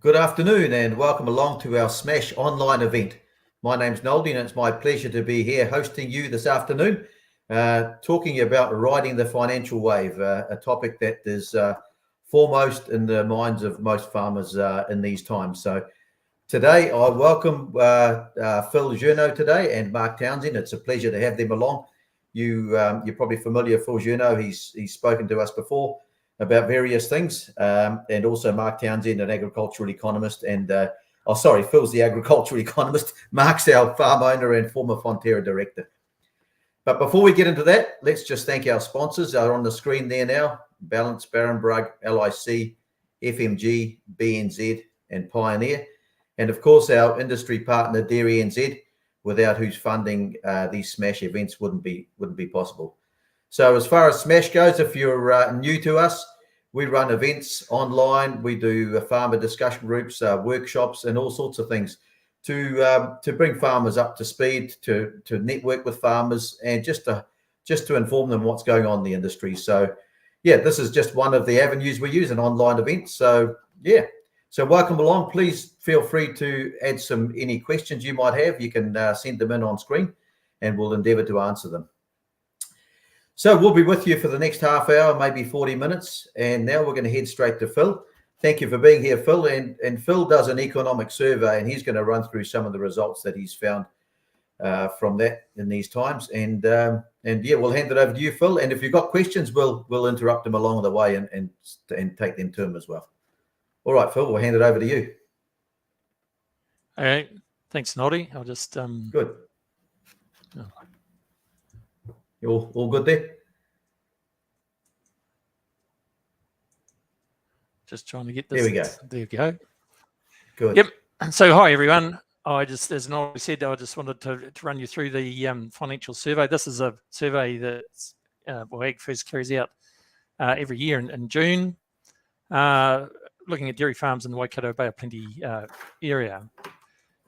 Good afternoon and welcome along to our Smash online event. My name's Noldy and it's my pleasure to be here hosting you this afternoon, talking about riding the financial wave, a topic that is foremost in the minds of most farmers in these times. So today I welcome Phil Journeaux today and Mark Townshend. It's a pleasure to have them along. You're probably familiar with Phil Journeaux. He's spoken to us before about various things, and also Mark Townshend, an agricultural economist, and Phil's the agricultural economist. Mark's our farm owner and former Fonterra director. But before we get into that, let's just thank our sponsors. They're on the screen there now: Balance, Barrenbrug, LIC, FMG, BNZ, and Pioneer, and of course our industry partner Dairy NZ, without whose funding these Smash events wouldn't be possible. So as far as Smash goes, if you're new to us, we run events online. We do farmer discussion groups, workshops, and all sorts of things to bring farmers up to speed, to network with farmers, and just to inform them what's going on in the industry. So yeah, this is just one of the avenues we use, an online event. So yeah, so welcome along. Please feel free to add any questions you might have. You can send them in on screen, and we'll endeavour to answer them. So we'll be with you for the next half hour, maybe 40 minutes. And now we're going to head straight to Phil. Thank you for being here, Phil. And Phil does an economic survey, and he's going to run through some of the results that he's found from that in these times. And yeah, we'll hand it over to you, Phil. And if you've got questions, we'll interrupt them along the way and take them to him as well. All right, Phil, we'll hand it over to you. All right. Thanks, Noldy. I'll just... Good. Oh. You all good there? Just trying to get this. There we go. There we go. Good. Yep. So hi, everyone. As Noldy said, I just wanted to run you through the financial survey. This is a survey that AgFirst carries out every year in June, looking at dairy farms in the Waikato Bay of Plenty area.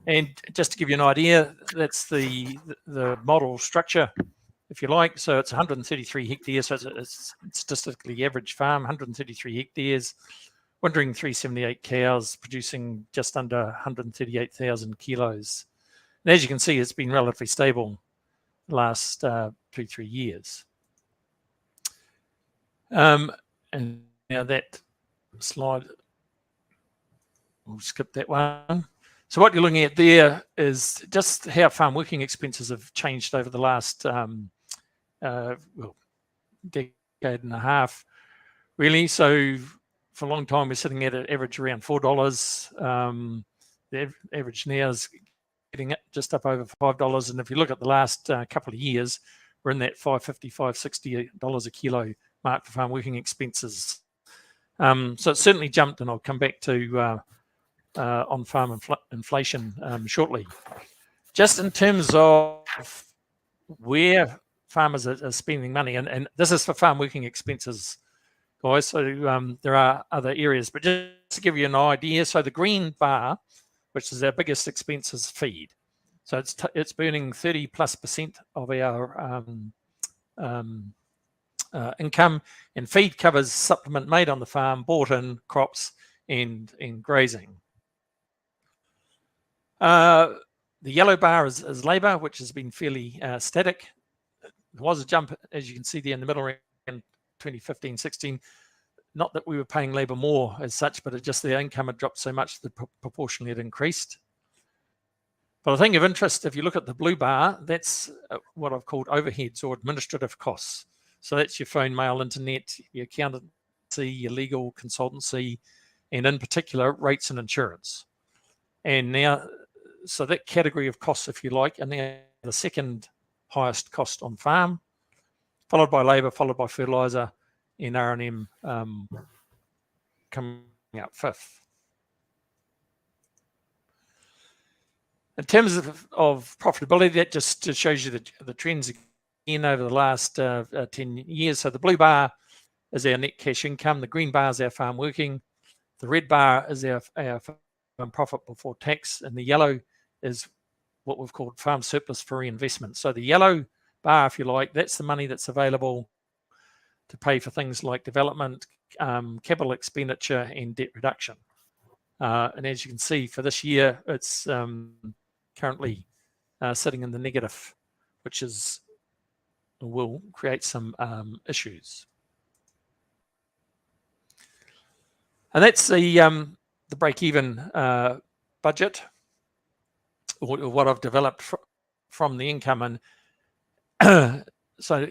And just to give you an idea, that's the model structure, if you like. So it's 133 hectares, so it's a statistically average farm, 133 hectares, wintering 378 cows, producing just under 138,000 kilos. And as you can see, it's been relatively stable the last 2-3 years. And now that slide, we'll skip that one. So what you're looking at there is just how farm working expenses have changed over the last decade and a half, really. So for a long time, we're sitting at an average around $4. The average now is getting just up over $5. And if you look at the last couple of years, we're in that $5.50, $5.60 a kilo mark for farm working expenses. So it's certainly jumped, and I'll come back to on farm inflation shortly. Just in terms of where farmers are spending money, and this is for farm working expenses, guys. So there are other areas, but just to give you an idea, so the green bar, which is our biggest expense, is feed. So it's burning 30+% of our income, and feed covers supplement made on the farm, bought in, crops, and grazing. The yellow bar is labour, which has been fairly static. There was a jump, as you can see there in the middle, in 2015-16. Not that we were paying labour more as such, but it just the income had dropped so much that proportionally it increased. But I think of interest, if you look at the blue bar, that's what I've called overheads or administrative costs. So that's your phone, mail, internet, your accountancy, your legal consultancy, and in particular, rates and insurance. And now, so that category of costs, if you like, and now the second highest cost on farm, followed by labour, followed by fertiliser, and R&M coming out fifth. In terms of profitability, that just shows you the trends again over the last 10 years. So the blue bar is our net cash income, the green bar is our farm working, the red bar is our farm profit before tax, and the yellow is what we've called farm surplus for reinvestment. So the yellow bar, if you like, that's the money that's available to pay for things like development, capital expenditure, and debt reduction. And as you can see, for this year, it's currently sitting in the negative, which will create some issues. And that's the break-even budget, or what I've developed from the income. And so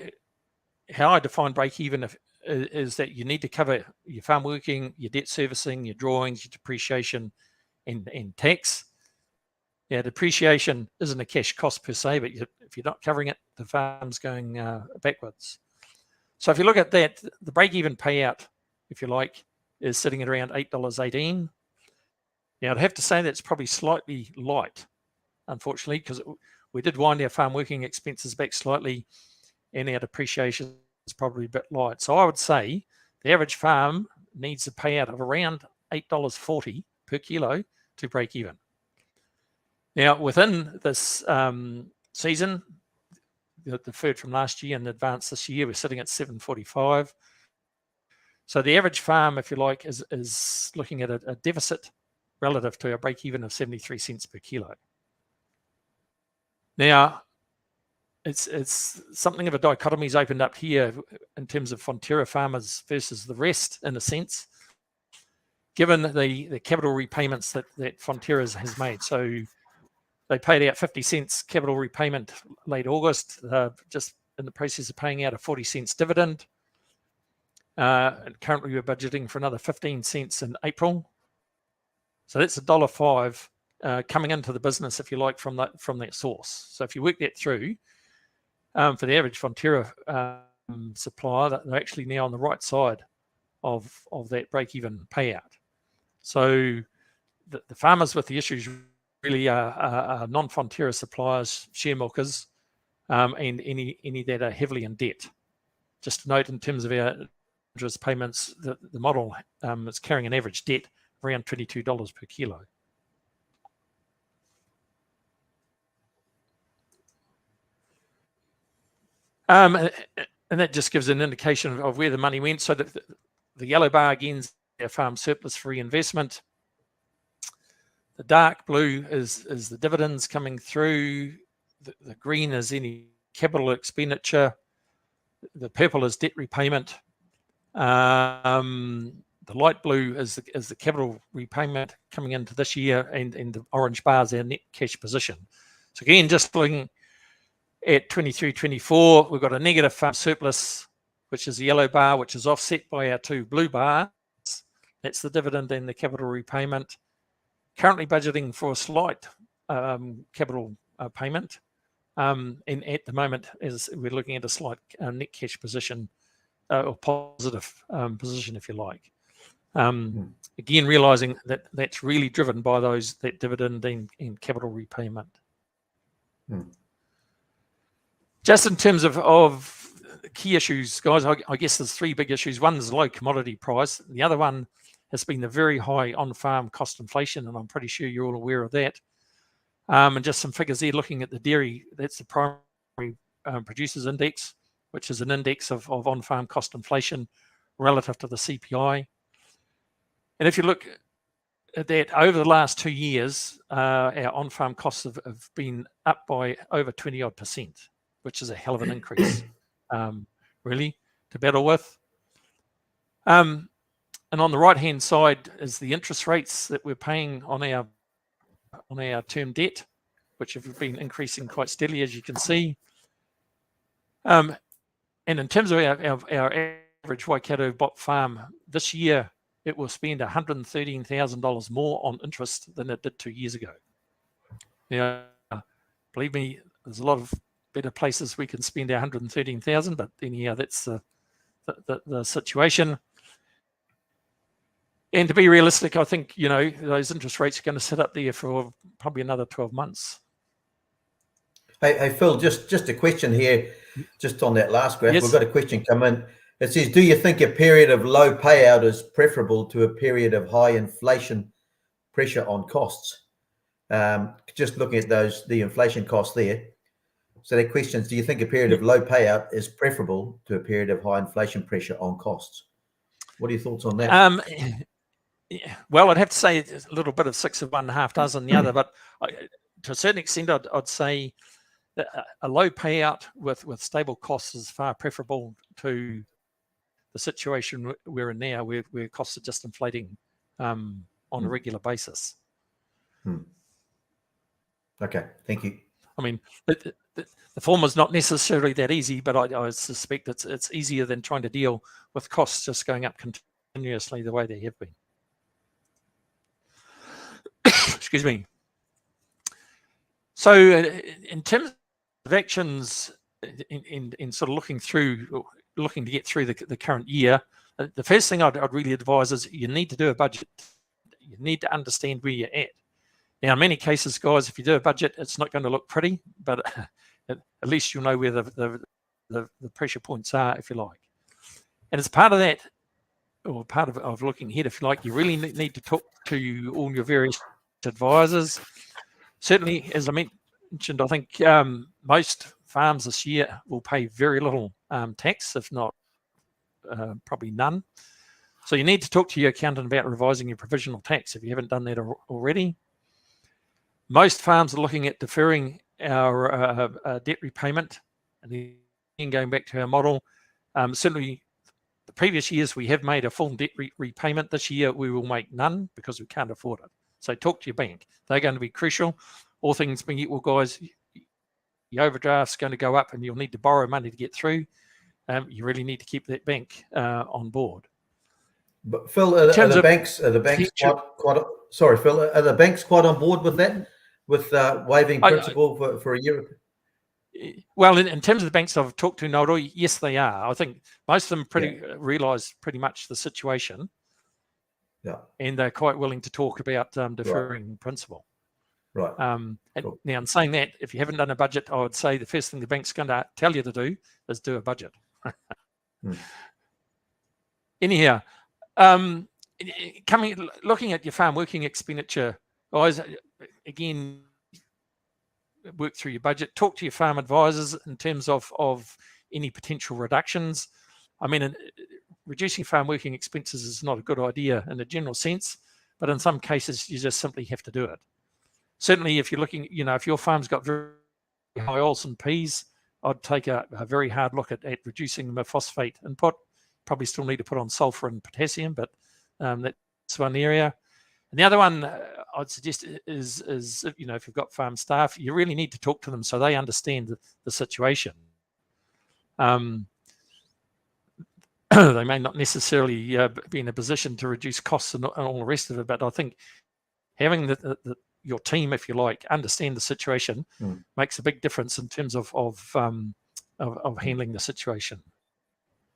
how I define break-even is that you need to cover your farm working, your debt servicing, your drawings, your depreciation, and tax. Yeah, depreciation isn't a cash cost per se, but if you're not covering it, the farm's going backwards. So if you look at that, the break-even payout, if you like, is sitting at around $8.18. Now, I'd have to say that's probably slightly light, unfortunately, because we did wind our farm working expenses back slightly, and our depreciation is probably a bit light. So I would say the average farm needs a payout of around $8.40 per kilo to break even. Now, within this season, the deferred from last year and advanced this year, we're sitting at $7.45. So the average farm, if you like, is looking at a deficit relative to a break even of 73 cents per kilo. Now, it's something of a dichotomy's opened up here in terms of Fonterra farmers versus the rest, in a sense, given the capital repayments that Fonterra has made. So they paid out 50 cents capital repayment late August, just in the process of paying out a 40 cents dividend. And currently we're budgeting for another 15 cents in April. So that's $1.05 coming into the business, if you like, from that source. So if you work that through, for the average Fonterra supplier, they're actually now on the right side of that break-even payout. So the farmers with the issues really are non-Fonterra suppliers, share milkers, and any that are heavily in debt. Just to note, in terms of our interest payments, the model is carrying an average debt of around $22 per kilo. And that just gives an indication of where the money went. So the yellow bar again is our farm surplus for reinvestment. The dark blue is the dividends coming through. The green is any capital expenditure. The purple is debt repayment. The light blue is the capital repayment coming into this year, and the orange bar is our net cash position. So again, just looking at 23-24, we've got a negative farm surplus, which is the yellow bar, which is offset by our two blue bars. That's the dividend and the capital repayment. Currently budgeting for a slight capital payment. And at the moment, as we're looking at a slight net cash position, or positive position, if you like. Again, realizing that that's really driven by that dividend and capital repayment. Just in terms of key issues, guys, I guess there's three big issues. One is low commodity price. The other one has been the very high on-farm cost inflation, and I'm pretty sure you're all aware of that. And just some figures there, looking at the dairy, that's the primary producers index, which is an index of on-farm cost inflation relative to the CPI. And if you look at that, over the last 2 years, our on-farm costs have been up by over 20-odd%, which is a hell of an increase, really, to battle with. And on the right-hand side is the interest rates that we're paying on our term debt, which have been increasing quite steadily, as you can see. And in terms of our average Waikato bot farm, this year it will spend $113,000 more on interest than it did 2 years ago. Now, believe me, there's a lot of better places we can spend our $113,000, but anyhow, that's the situation. And to be realistic, I think, those interest rates are going to sit up there for probably another 12 months. Hey, Phil, just a question here, just on that last graph. Yes. We've got a question come in. It says, do you think a period of low payout is preferable to a period of high inflation pressure on costs? Just looking at the inflation costs there. So the question is, do you think a period of low payout is preferable to a period of high inflation pressure on costs? What are your thoughts on that? Well, I'd have to say it's a little bit of six of one, half dozen the other, but to a certain extent, I'd say that a low payout with stable costs is far preferable to the situation we're in now, where costs are just inflating on a regular basis. Okay, thank you. I mean, the former is not necessarily that easy, but I suspect it's easier than trying to deal with costs just going up continuously the way they have been. Excuse me. So in terms of actions in sort of looking to get through the current year, the first thing I'd really advise is you need to do a budget. You need to understand where you're at. Now, in many cases, guys, if you do a budget, it's not going to look pretty, but at least you'll know where the pressure points are, if you like. And as part of that, or part of looking ahead, if you like, you really need to talk to all your various advisors. Certainly, as I mentioned, I think most farms this year will pay very little tax, if not probably none. So you need to talk to your accountant about revising your provisional tax if you haven't done that already. Most farms are looking at deferring our debt repayment, and then going back to our model. Certainly, the previous years we have made a full debt repayment. This year we will make none because we can't afford it. So talk to your bank. They're going to be crucial. All things being equal, guys, your overdraft's going to go up and you'll need to borrow money to get through. You really need to keep that bank on board. But Phil, are the banks quite? Sorry, Phil, are the banks quite on board with that, with waiving principal for a year? Well, in terms of the banks I've talked to, Noldy, yes, they are. I think most of them realise pretty much the situation. Yeah. And they're quite willing to talk about deferring principal. Right. Cool. Now, in saying that, if you haven't done a budget, I would say the first thing the bank's going to tell you to do is do a budget. Anyhow, looking at your farm working expenditure, guys, again, work through your budget, talk to your farm advisors in terms of any potential reductions. I mean, reducing farm working expenses is not a good idea in a general sense, but in some cases, you just simply have to do it. Certainly, if you're looking, if your farm's got very high oils and peas, I'd take a very hard look at reducing the phosphate input. Probably still need to put on sulfur and potassium, but that's one area. And the other one I'd suggest is if you've got farm staff, you really need to talk to them so they understand the situation. They may not necessarily be in a position to reduce costs and all the rest of it, but I think having your team, if you like, understand the situation makes a big difference in terms of handling the situation.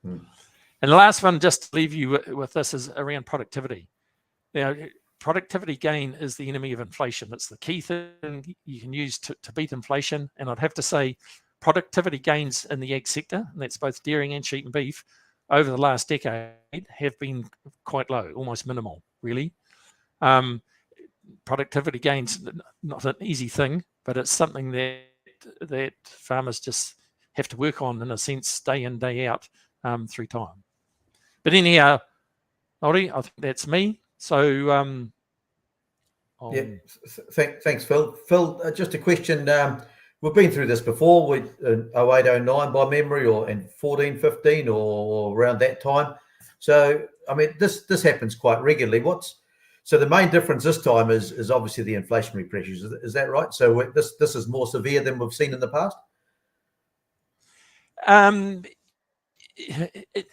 And the last one, just to leave you with this, is around productivity. Now, productivity gain is the enemy of inflation. It's the key thing you can use to beat inflation. And I'd have to say productivity gains in the ag sector, and that's both dairying and sheep and beef, over the last decade have been quite low, almost minimal, really. Productivity gains, not an easy thing, but it's something that farmers just have to work on, in a sense, day in, day out, through time. But anyhow, Noldy, I think that's me. So, thanks, Phil. Phil, just a question. We've been through this before with 08, 09 by memory, or in 14, 15, or around that time. So, I mean, this happens quite regularly. So the main difference this time is obviously the inflationary pressures. Is that right? So this is more severe than we've seen in the past?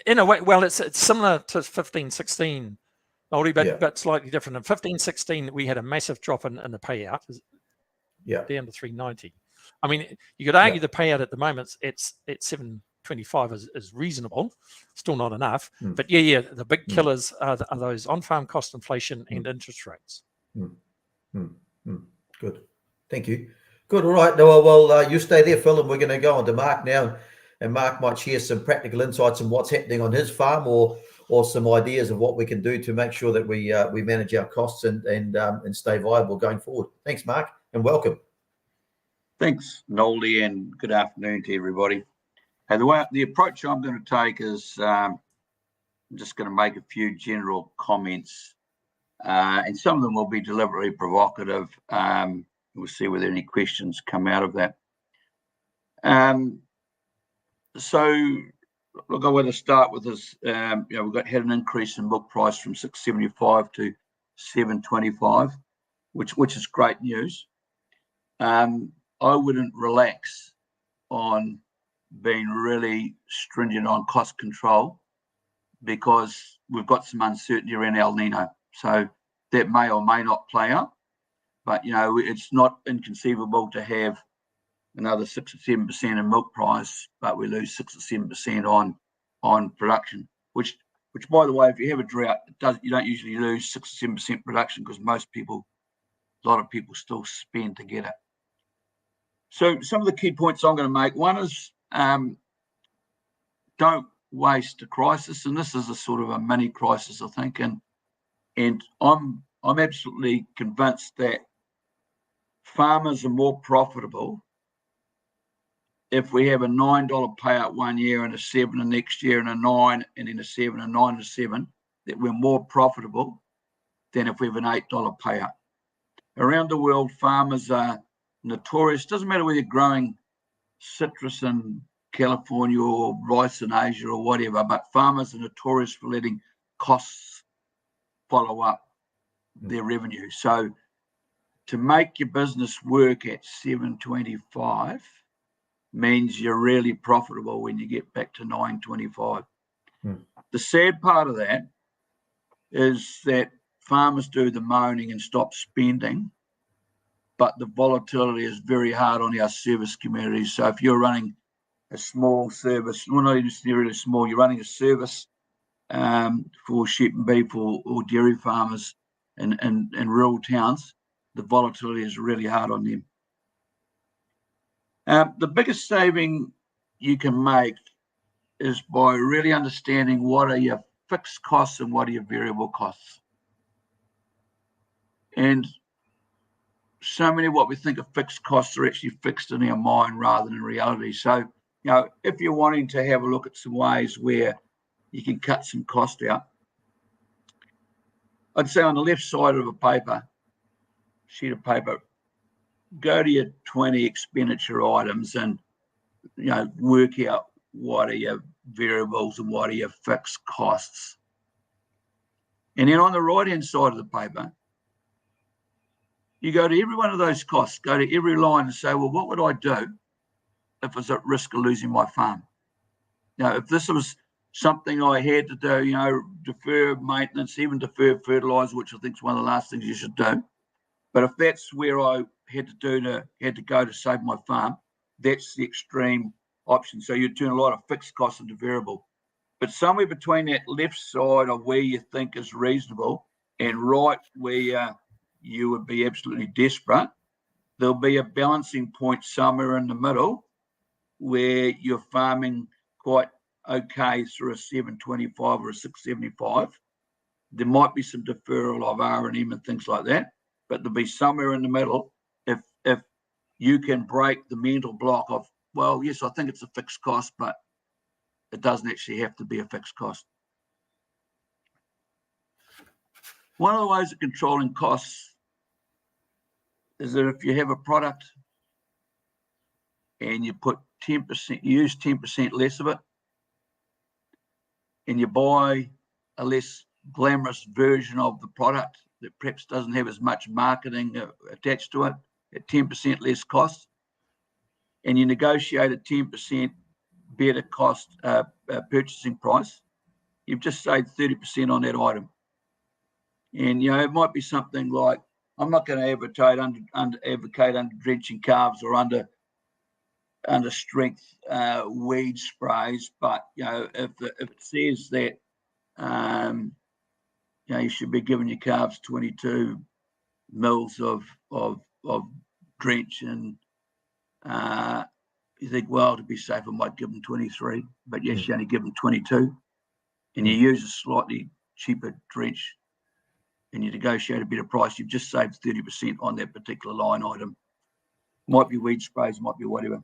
In a way, well, it's similar to 15, 16, Noldy, but slightly different. In 15, 16, we had a massive drop in the payout, down to 390. I mean, you could argue the payout at the moment at 725 is reasonable, still not enough. But the big killers are those on-farm cost inflation and interest rates. Good, thank you. Good, all right. Well, you stay there, Phil, and we're going to go on to Mark now, and Mark might share some practical insights on what's happening on his farm, or some ideas of what we can do to make sure that we manage our costs and stay viable going forward. Thanks, Mark, and welcome. Thanks, Noldy, and good afternoon to everybody. And the approach I'm going to take is I'm just going to make a few general comments and some of them will be deliberately provocative. We'll see whether any questions come out of that. So, look, I want to start with this. We've had an increase in milk price from $6.75 to $7.25, which is great news. I wouldn't relax on being really stringent on cost control, because we've got some uncertainty around El Nino. So that may or may not play out, but it's not inconceivable to have another 6 or 7% in milk price, but we lose 6 or 7% on production, which by the way, if you have a drought, you don't usually lose 6 or 7% production, because a lot of people still spend to get it. So some of the key points I'm going to make, one is don't waste a crisis, and this is a sort of a mini crisis, I think, and I'm absolutely convinced that farmers are more profitable if we have a $9 payout one year and a $7 the next year and a $9 and then a $7 and $9 and a $7, that we're more profitable than if we have an $8 payout. Around the world, farmers are notorious. Doesn't matter whether you're growing citrus in California or rice in Asia or whatever, but farmers are notorious for letting costs follow up their revenue. So to make your business work at $7.25 means you're really profitable when you get back to $9.25. The sad part of that is that farmers do the moaning and stop spending, but the volatility is very hard on our service communities. So if you're running a small service, well, not even really small, you're running a service for sheep and beef or dairy farmers in rural towns, the volatility is really hard on them. The biggest saving you can make is by really understanding what are your fixed costs and what are your variable costs. And so many of what we think of fixed costs are actually fixed in our mind rather than in reality. So, if you're wanting to have a look at some ways where you can cut some cost out, I'd say on the left side of a sheet of paper, go to your 20 expenditure items and work out what are your variables and what are your fixed costs. And then on the right hand side of the paper, you go to every one of those costs, go to every line and say, well, what would I do if I was at risk of losing my farm? If this was something I had to do, defer maintenance, even defer fertilizer, which I think is one of the last things you should do. But if that's where I had to go to save my farm, that's the extreme option. So you turn a lot of fixed costs into variable. But somewhere between that left side of where you think is reasonable and right where you would be absolutely desperate, there'll be a balancing point somewhere in the middle where you're farming quite okay through a 7.25 or a 6.75. There might be some deferral of R&M and things like that, but there'll be somewhere in the middle if you can break the mental block of, well, yes, I think it's a fixed cost, but it doesn't actually have to be a fixed cost. One of the ways of controlling costs is that if you have a product and you put 10%, you use 10% less of it, and you buy a less glamorous version of the product that perhaps doesn't have as much marketing attached to it at 10% less cost, and you negotiate a 10% better cost purchasing price, you've just saved 30% on that item. And it might be something like, I'm not going to advocate under drenching calves or under strength weed sprays, but if it says that you should be giving your calves 22 mils of drench, and you think, well, to be safe, I might give them 23, but yes, you only give them 22, and you use a slightly cheaper drench, and you negotiate a better price, you've just saved 30% on that particular line item. Might be weed sprays, might be whatever.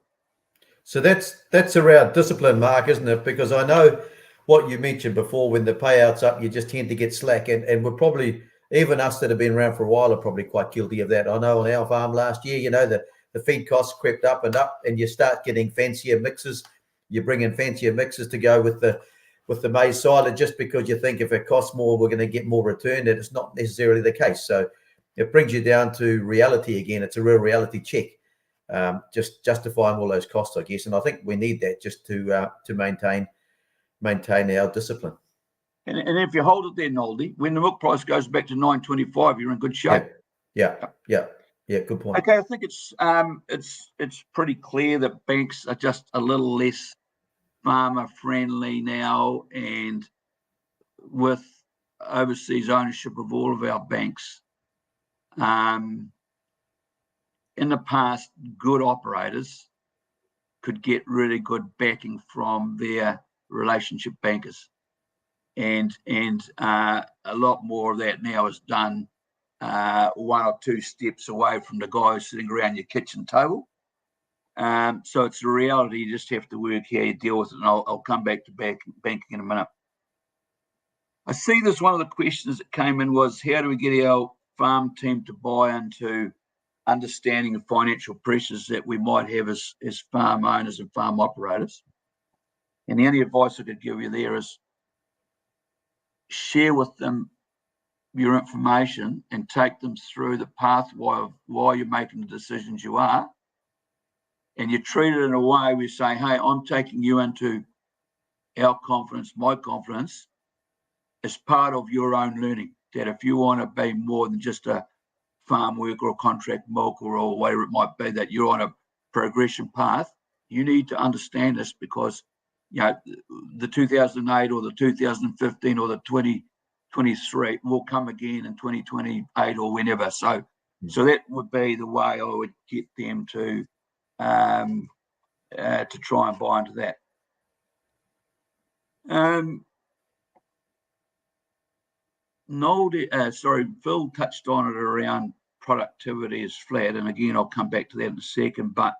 So that's around discipline, Mark, isn't it? Because I know what you mentioned before, when the payout's up, you just tend to get slack, and we're probably even us that have been around for a while are probably quite guilty of that. I know on our farm last year, you know, the feed costs crept up, and you start getting fancier mixes. You bring in fancier mixes to go with the maize silage, just because you think if it costs more, we're going to get more return. And it's not necessarily the case. So it brings you down to reality again. It's a real reality check, just justifying all those costs, I guess. And I think we need that just to maintain our discipline. And if you hold it there, Noldy, when the milk price goes back to $9.25, you're in good shape. Yeah. Good point. Okay, I think it's pretty clear that banks are just a little less farmer friendly now, and with overseas ownership of all of our banks, in the past, good operators could get really good backing from their relationship bankers, and a lot more of that now is done one or two steps away from the guy sitting around your kitchen table. So it's a reality. You just have to work how you deal with it. And I'll come back to banking in a minute. I see this, one of the questions that came in was, how do we get our farm team to buy into understanding the financial pressures that we might have as farm owners and farm operators? And the only advice I could give you there is share with them your information and take them through the pathway of why you're making the decisions you are. And you treat it in a way where you say, hey, I'm taking you into our confidence, my confidence, as part of your own learning. That if you want to be more than just a farm worker or contract milker or whatever it might be, that you're on a progression path, you need to understand this, because you know the 2008 or the 2015 or the 2023 will come again in 2028 or whenever. So that would be the way I would get them to try and buy into that. Phil touched on it around productivity is flat, and again I'll come back to that in a second, but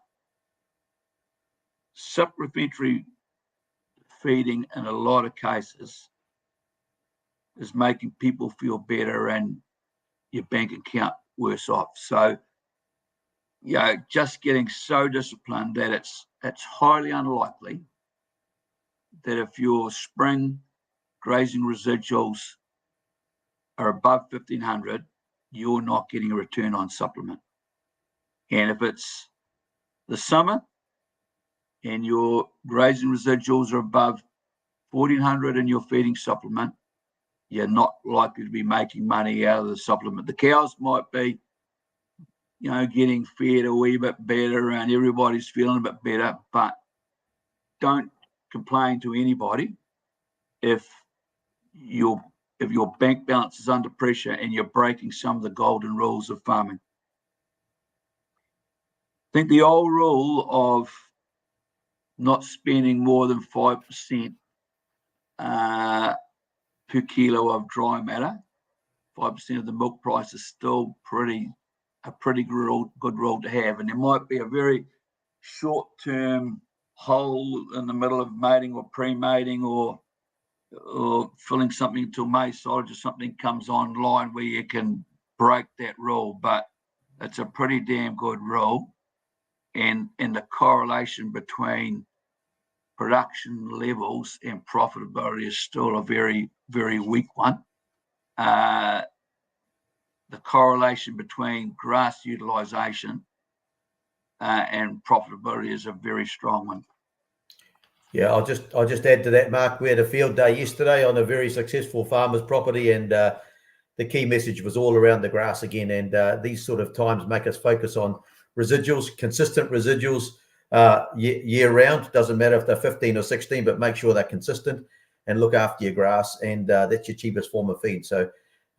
supplementary feeding in a lot of cases is making people feel better and your bank account worse off. So just getting so disciplined that it's highly unlikely that if your spring grazing residuals are above 1,500, you're not getting a return on supplement. And if it's the summer and your grazing residuals are above 1,400 in your feeding supplement, you're not likely to be making money out of the supplement. The cows might be, getting fed a wee bit better and everybody's feeling a bit better, but don't complain to anybody if your bank balance is under pressure and you're breaking some of the golden rules of farming. I think the old rule of not spending more than 5% per kilo of dry matter, 5% of the milk price, is still a pretty good rule to have. And there might be a very short-term hole in the middle of mating or pre-mating or filling something until maize silage or something comes online where you can break that rule, but it's a pretty damn good rule. And the correlation between production levels and profitability is still a very, very weak one. The correlation between grass utilisation and profitability is a very strong one. Yeah, I'll just add to that, Mark. We had a field day yesterday on a very successful farmer's property, and the key message was all around the grass again. And these sort of times make us focus on residuals, consistent residuals year round. Doesn't matter if they're 15 or 16, but make sure they're consistent and look after your grass. And that's your cheapest form of feed. So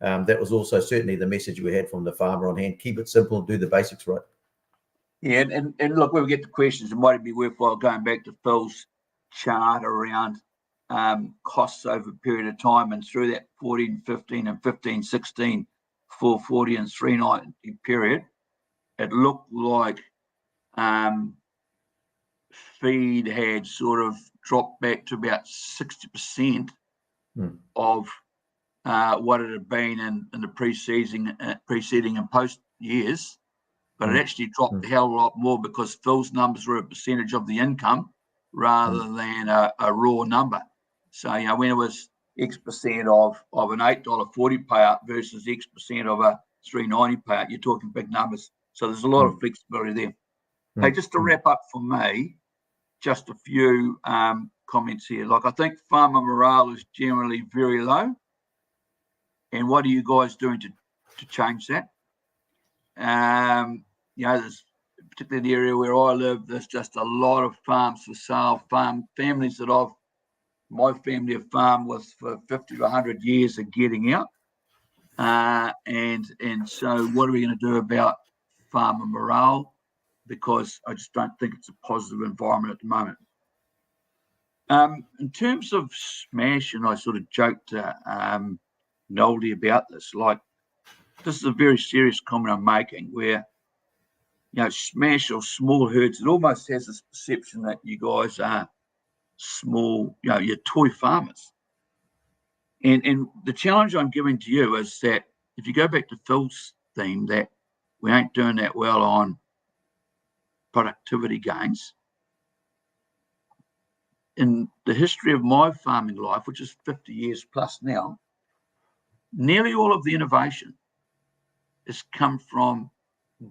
that was also certainly the message we had from the farmer on hand. Keep it simple, do the basics right. Yeah, and look, when we get to questions, it might be worthwhile going back to Phil's chart around costs over a period of time, and through that 14-15 and 15-16 440 and 390 period, it looked like feed had sort of dropped back to about 60% of what it had been in the preceding and post years, but it actually dropped a hell of a lot more because Phil's numbers were a percentage of the income rather than a raw number. So, when it was X percent of an $8.40 payout versus X percent of a $3.90 payout, you're talking big numbers. So there's a lot of flexibility there. Hey, just to wrap up for me, just a few comments here. Like, I think farmer morale is generally very low. And what are you guys doing to change that? There's particularly in the area where I live, there's just a lot of farms for sale, farm families that my family have farmed with for 50 to 100 years are getting out. And so what are we going to do about farmer morale? Because I just don't think it's a positive environment at the moment. In terms of Smash, and I sort of joked to Noldy about this, like, this is a very serious comment I'm making where, Smash or small herds, it almost has this perception that you guys are small, you're toy farmers. And the challenge I'm giving to you is that if you go back to Phil's theme that we ain't doing that well on productivity gains, in the history of my farming life, which is 50 years plus now, nearly all of the innovation has come from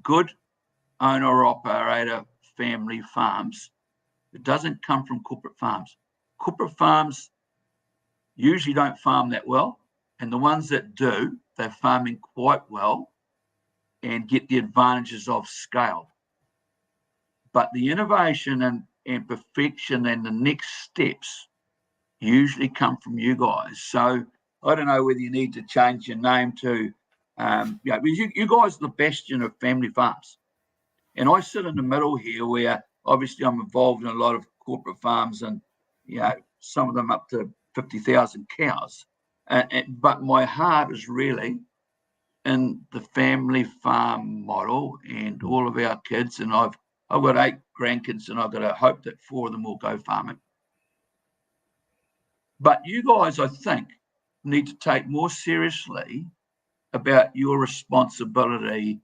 good owner-operator family farms. It doesn't come from corporate farms. Corporate farms usually don't farm that well, and the ones that do, they're farming quite well and get the advantages of scale. But the innovation and perfection and the next steps usually come from you guys. So I don't know whether you need to change your name to, because you guys are the bastion of family farms. And I sit in the middle here where obviously I'm involved in a lot of corporate farms and, some of them up to 50,000 cows. But my heart is really in the family farm model and all of our kids. And I've got 8 grandkids and I've got to hope that 4 of them will go farming. But you guys, I think, need to take more seriously about your responsibility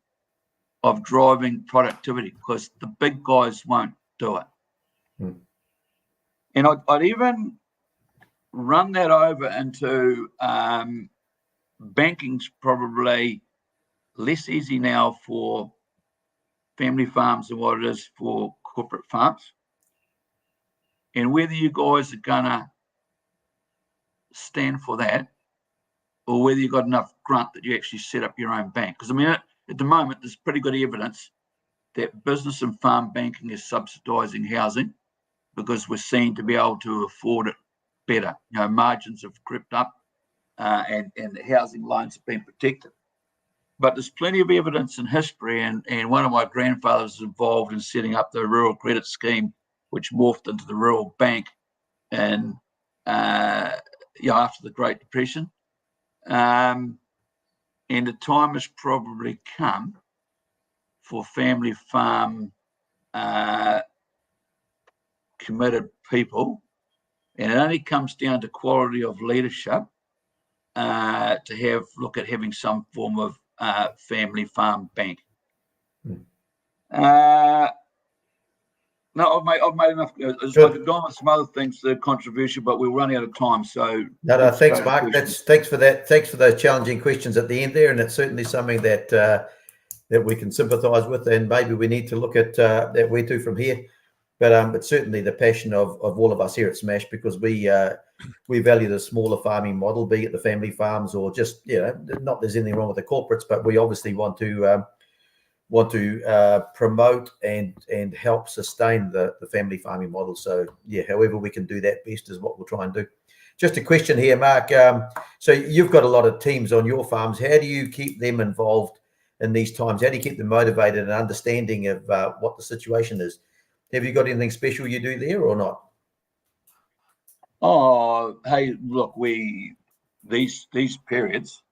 of driving productivity because the big guys won't do it. And I'd even run that over into banking's probably less easy now for family farms than what it is for corporate farms. And whether you guys are going to stand for that or whether you've got enough grunt that you actually set up your own bank. Because, at the moment, there's pretty good evidence that business and farm banking is subsidising housing because we're seen to be able to afford it better. Margins have crept up and the housing loans have been protected. But there's plenty of evidence in history, and one of my grandfathers was involved in setting up the rural credit scheme, which morphed into the rural bank and after the Great Depression. And the time has probably come for family farm committed people, and it only comes down to quality of leadership to look at having some form of family farm bank. No, I've made enough. I could go on with some other things that are controversial, but we're running out of time. So no, thanks, Mark. Thanks for that. Thanks for those challenging questions at the end there, and it's certainly something that we can sympathise with, and maybe we need to look at that where to from here. But certainly the passion of all of us here at Smash, because we value the smaller farming model, be it the family farms or just not there's anything wrong with the corporates, but we obviously want to promote and help sustain the family farming model. So however we can do that best is what we'll try and do. Just a question here, Mark. So you've got a lot of teams on your farms. How do you keep them involved in these times? How do you keep them motivated and understanding of what the situation is? Have you got anything special you do there or not? Oh, hey, look, these periods,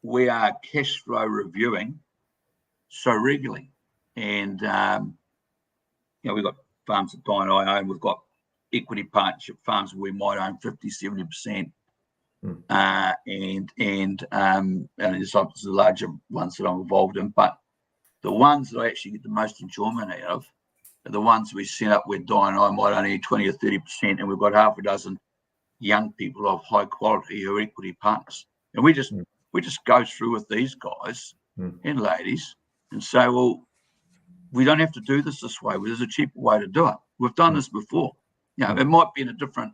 we are cash flow reviewing so regularly, and we've got farms that Di and I own. We've got equity partnership farms where we might own 50-70%. And there's obviously the larger ones that I'm involved in, but the ones that I actually get the most enjoyment out of are the ones we set up where Di and I might only 20 or 30%, and we've got half a dozen young people of high quality who are equity partners. And we just go through with these guys and ladies and say, well, we don't have to do this way. There's a cheaper way to do it. We've done this before. It might be in a different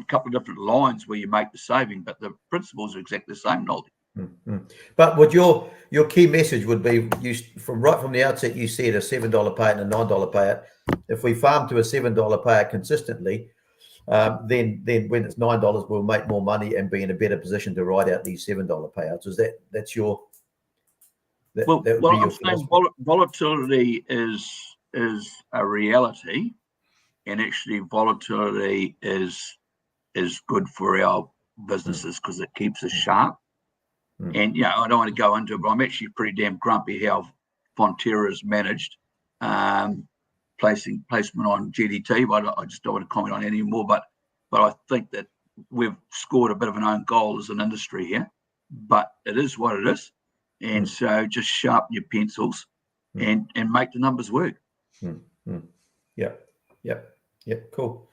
couple of different lines where you make the saving, but the principles are exactly the same, Noldy. But would your key message would be, from the outset, you said a $7 payout and a $9 payout. If we farm to a $7 payout consistently, then when it's $9, we'll make more money and be in a better position to ride out these $7 payouts. That's your? I'm saying volatility is a reality, and actually volatility is good for our businesses because it keeps us sharp. And I don't want to go into it, but I'm actually pretty damn grumpy how Fonterra is managed, placement on GDT. But I just don't want to comment on it anymore. But I think that we've scored a bit of an own goal as an industry here. But it is what it is, and so just sharpen your pencils and make the numbers work. Yeah, cool.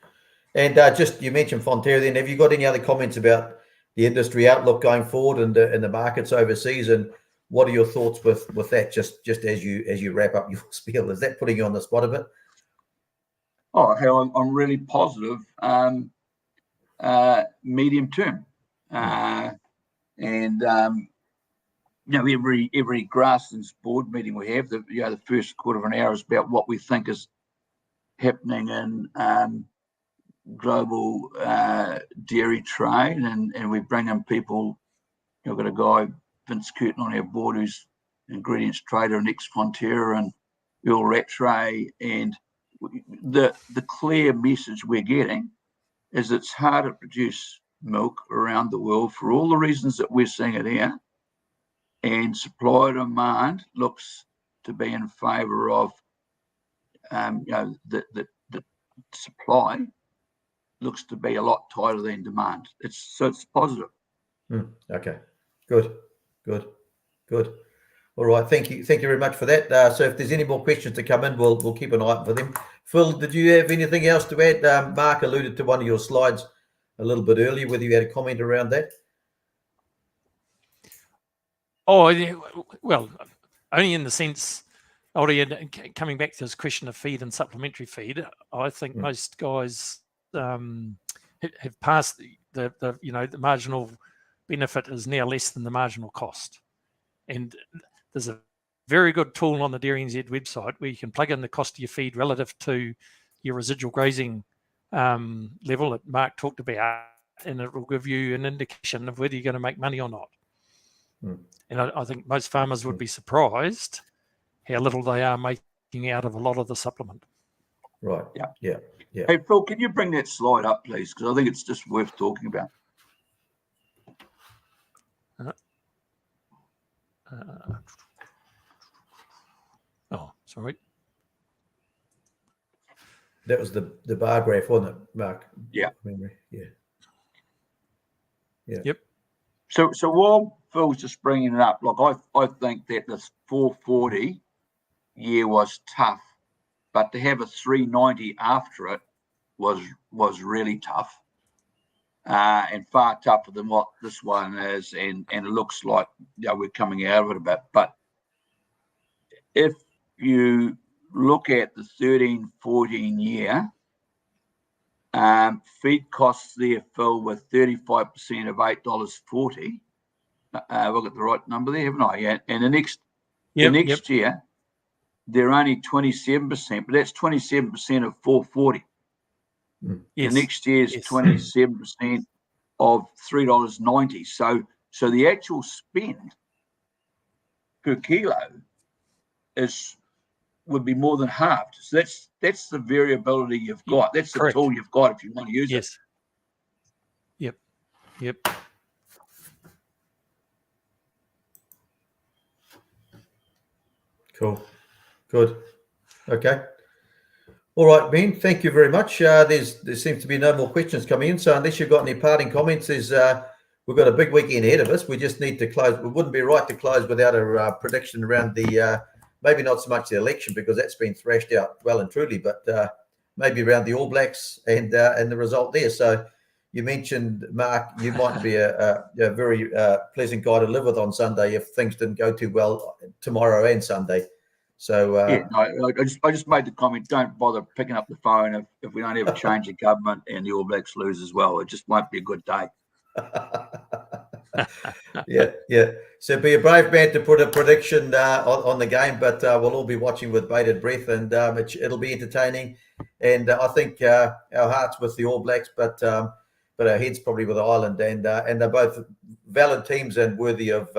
And just, you mentioned Fonterra then. Have you got any other comments about the industry outlook going forward and the markets overseas? And what are your thoughts with that, just as you wrap up your spiel? Is that putting you on the spot a bit? Oh, hell, I'm really positive medium term. Every grasslands board meeting we have, the first quarter of an hour is about what we think is happening in global dairy trade, and we bring in people. I've got a guy, Vince Curtin, on our board who's ingredients trader and ex-Fonterra and Earl Rattray, and the clear message we're getting is it's hard to produce milk around the world for all the reasons that we're seeing it here, and supply and demand looks to be in favour of the supply looks to be a lot tighter than demand. It's positive. Okay, good. All right, thank you very much for that. So if there's any more questions to come in, we'll keep an eye out for them. Phil, did you have anything else to add? Mark alluded to one of your slides a little bit earlier, whether you had a comment around that. Oh, well, only in the sense, coming back to this question of feed and supplementary feed, I think most guys have passed the marginal benefit is now less than the marginal cost. And there's a very good tool on the Dairy NZ website where you can plug in the cost of your feed relative to your residual grazing level that Mark talked about, and it will give you an indication of whether you're going to make money or not. And I think most farmers would be surprised how little they are making out of a lot of the supplement. Right. Yeah. Hey, Phil, can you bring that slide up, please? Because I think it's just worth talking about. Sorry. That was the bar graph, wasn't it, Mark? Yeah. Yeah. Yep. So while Phil's just bringing it up, look, I think that this 440 year was tough, but to have a 390 after it was really tough, and far tougher than what this one is, and it looks like we're coming out of it a bit. But if you look at the 13-14 year, feed costs there, Phil, with 35% of $8.40. I've got the right number there, haven't I? Yeah. And the next year, they're only 27%, but that's 27% of 440. Yes. The next year's 27% of $3.90. So the actual spend per kilo would be more than halved. So that's the variability you've got. That's the tool you've got if you want to use it. Yep. Cool. Good. Okay. All right, Ben, thank you very much. There seems to be no more questions coming in. So unless you've got any parting comments, we've got a big weekend ahead of us. We just need to close. It wouldn't be right to close without a prediction around the, maybe not so much the election because that's been thrashed out well and truly, but maybe around the All Blacks and the result there. So you mentioned, Mark, you might be a very pleasant guy to live with on Sunday if things didn't go too well tomorrow and Sunday. So I just made the comment, don't bother picking up the phone if we don't ever change the government and the All Blacks lose as well. It just won't be a good day. Yeah. So be a brave man to put a prediction on the game, but we'll all be watching with bated breath, and it'll be entertaining. And I think our hearts with the All Blacks, but our heads probably with Ireland, and they're both valid teams and worthy of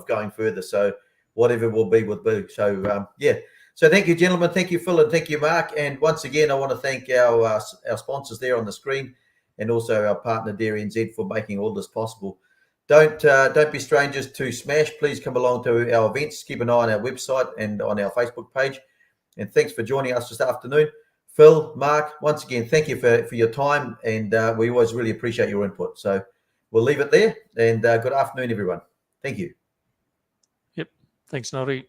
going further. So whatever will be. So So thank you, gentlemen. Thank you, Phil, and thank you, Mark. And once again, I want to thank our sponsors there on the screen, and also our partner Dairy NZ for making all this possible. Don't be strangers to Smash. Please come along to our events. Keep an eye on our website and on our Facebook page. And thanks for joining us this afternoon. Phil, Mark, once again, thank you for your time, and we always really appreciate your input. So we'll leave it there, and good afternoon, everyone. Thank you. Yep. Thanks, Noldy.